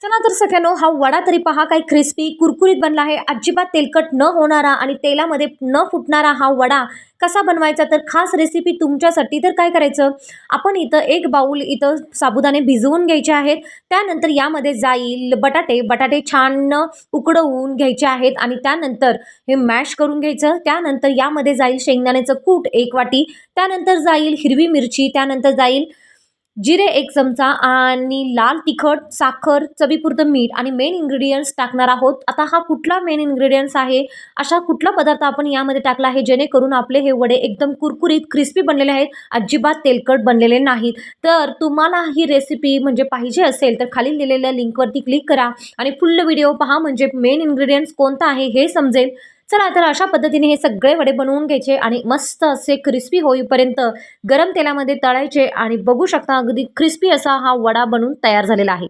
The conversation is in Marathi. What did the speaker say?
चला तर सगळ्यांनो, हा वडा तरी पहा काही क्रिस्पी कुरकुरीत बनला आहे. अजिबात तेलकट न होणारा आणि तेलामध्ये न फुटणारा हा वडा कसा बनवायचा, तर खास रेसिपी तुमच्यासाठी. तर काय करायचं, आपण इथं एक बाउल इथं साबुदाणे भिजवून घ्यायचे आहेत. त्यानंतर यामध्ये जाईल बटाटे बटाटे छान उकडवून घ्यायचे आहेत आणि त्यानंतर हे मॅश करून घ्यायचं. त्यानंतर यामध्ये जाईल शेंगदाण्याचं कूट 1 वाटी, त्यानंतर जाईल हिरवी मिरची, त्यानंतर जाईल जिरे 1 चमचा आणि लाल तिखट, साखर, चवीपुरतं मीठ आणि मेन इन्ग्रीडियंट्स टाकणार आहोत. आता हा कुठला मेन इन्ग्रीडियंट्स आहे, अशा कुठला पदार्थ आपण यामध्ये टाकला आहे, जेणेकरून आपले हे वडे एकदम कुरकुरीत, क्रिस्पी बनलेले आहेत, अजिबात तेलकट बनलेले नाहीत. तर तुम्हाला ही रेसिपी म्हणजे पाहिजे असेल, तर खाली दिलेल्या लिंकवरती क्लिक करा आणि फुल व्हिडिओ पहा, म्हणजे मेन इन्ग्रीडियंट्स कोणता आहे हे समजेल. चला तर अशा पद्धतीने हे सगळे वडे बनवून घ्यायचे आणि मस्त असे क्रिस्पी होईपर्यंत गरम तेलामध्ये तळायचे आणि बघू शकता अगदी क्रिस्पी असा हा वडा बनून तयार झालेला आहे.